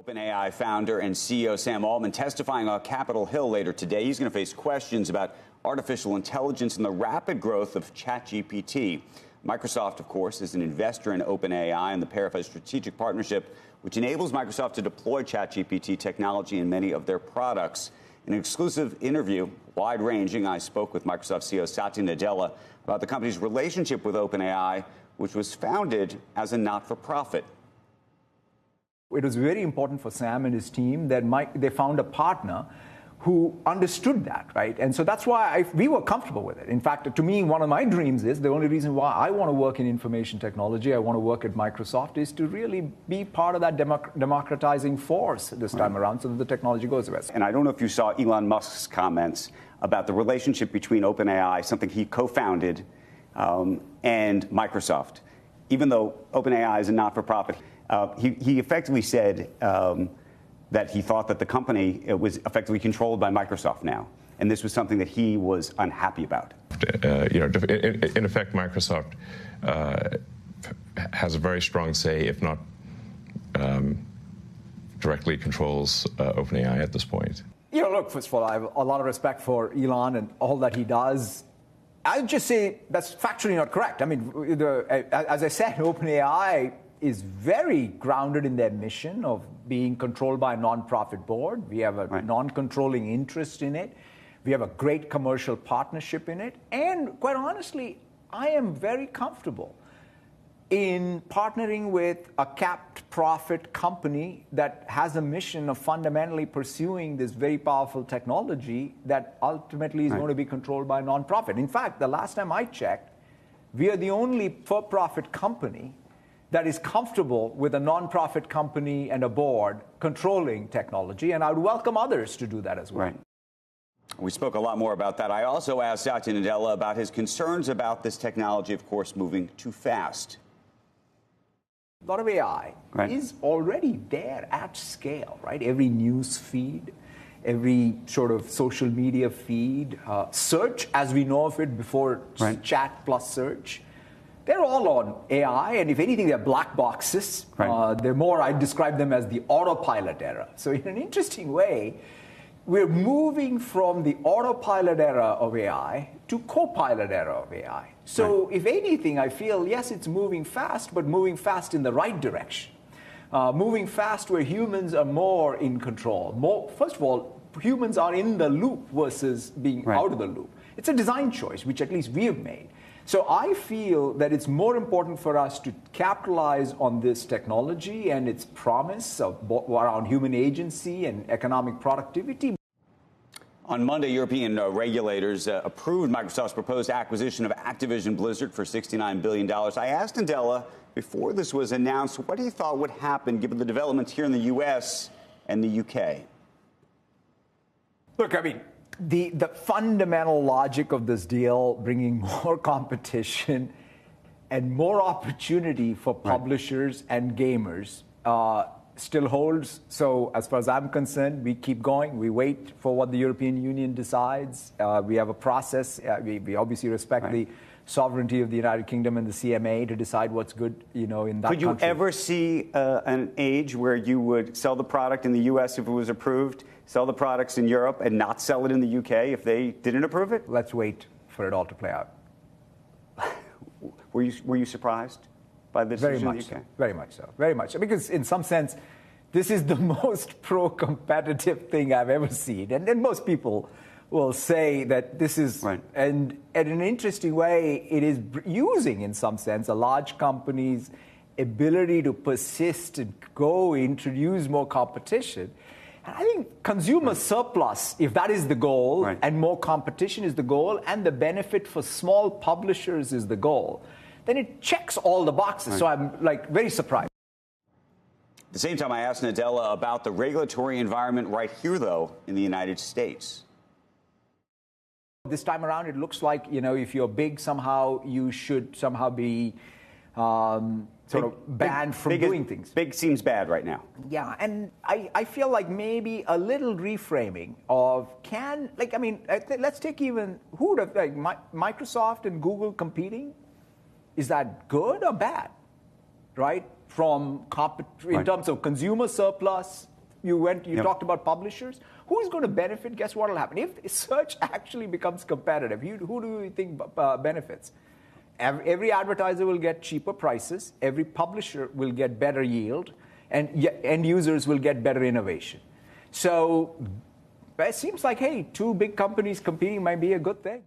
OpenAI founder and CEO Sam Altman testifying on Capitol Hill later today. He's going to face questions about artificial intelligence and the rapid growth of ChatGPT. Microsoft, of course, is an investor in OpenAI, and the pair have a strategic partnership which enables Microsoft to deploy ChatGPT technology in many of their products. In an exclusive interview, wide-ranging, I spoke with Microsoft CEO Satya Nadella about the company's relationship with OpenAI, which was founded as a not-for-profit. It was very important for Sam and his team that they found a partner who understood that, right? And so that's why we were comfortable with it. In fact, to me, one of my dreams is the only reason why I want to work in information technology, I want to work at Microsoft, is to really be part of that democratizing force this time around so that the technology goes west. And I don't know if you saw Elon Musk's comments about the relationship between OpenAI, something he co-founded, and Microsoft. Even though OpenAI is a not-for-profit, he effectively said that he thought that the company was effectively controlled by Microsoft now, and this was something that he was unhappy about. In effect, Microsoft has a very strong say, if not directly controls OpenAI at this point. Look, first of all, I have a lot of respect for Elon and all that he does. I'd just say that's factually not correct. I mean, as I said, OpenAI is very grounded in their mission of being controlled by a nonprofit board. We have a non-controlling interest in it. We have a great commercial partnership in it. And quite honestly, I am very comfortable in partnering with a capped profit company that has a mission of fundamentally pursuing this very powerful technology that ultimately is going to be controlled by a nonprofit. In fact, the last time I checked, we are the only for-profit company that is comfortable with a nonprofit company and a board controlling technology, and I would welcome others to do that as well. Right. We spoke a lot more about that. I also asked Satya Nadella about his concerns about this technology, of course, moving too fast. A lot of AI is already there at scale, right? Every news feed, every sort of social media feed, search as we know of it before chat plus search. They're all on AI, and if anything, they're black boxes. They're more, I describe them as the autopilot era. So in an interesting way, we're moving from the autopilot era of AI to co-pilot era of AI. So if anything, I feel, yes, it's moving fast, but moving fast in the right direction. Moving fast where humans are more in control. First of all, humans are in the loop versus being out of the loop. It's a design choice, which at least we have made. So I feel that it's more important for us to capitalize on this technology and its promise around human agency and economic productivity. On Monday, European regulators approved Microsoft's proposed acquisition of Activision Blizzard for $69 billion. I asked Nadella before this was announced what he thought would happen given the developments here in the U.S. and the U.K. Look, I mean, the fundamental logic of this deal, bringing more competition and more opportunity for publishers and gamers, still holds. So as far as I'm concerned, we keep going. We wait for what the European Union decides. We have a process. We obviously respect the sovereignty of the United Kingdom and the CMA to decide what's good, in that country. Could you ever see an age where you would sell the product in the U.S. if it was approved, sell the products in Europe, and not sell it in the U.K. if they didn't approve it? Let's wait for it all to play out. Were you surprised by this decision in the UK? Very much so. Very much so. Because in some sense, this is the most pro-competitive thing I've ever seen. And most people will say that this is, and in an interesting way, it is using, in some sense, a large company's ability to persist and introduce more competition. And I think consumer surplus, if that is the goal, and more competition is the goal, and the benefit for small publishers is the goal, then it checks all the boxes. So I'm very surprised. At the same time, I asked Nadella about the regulatory environment right here, though, in the United States. This time around, it looks like, if you're big somehow, you should somehow be sort of banned from doing things. Big seems bad right now. Yeah, and I feel like maybe a little reframing of let's take even, who would have, Microsoft and Google competing? Is that good or bad, right? In terms of consumer surplus, You talked about publishers. Who's going to benefit? Guess what will happen? If search actually becomes competitive, who do you think benefits? Every advertiser will get cheaper prices. Every publisher will get better yield. And end users will get better innovation. So it seems like, hey, two big companies competing might be a good thing.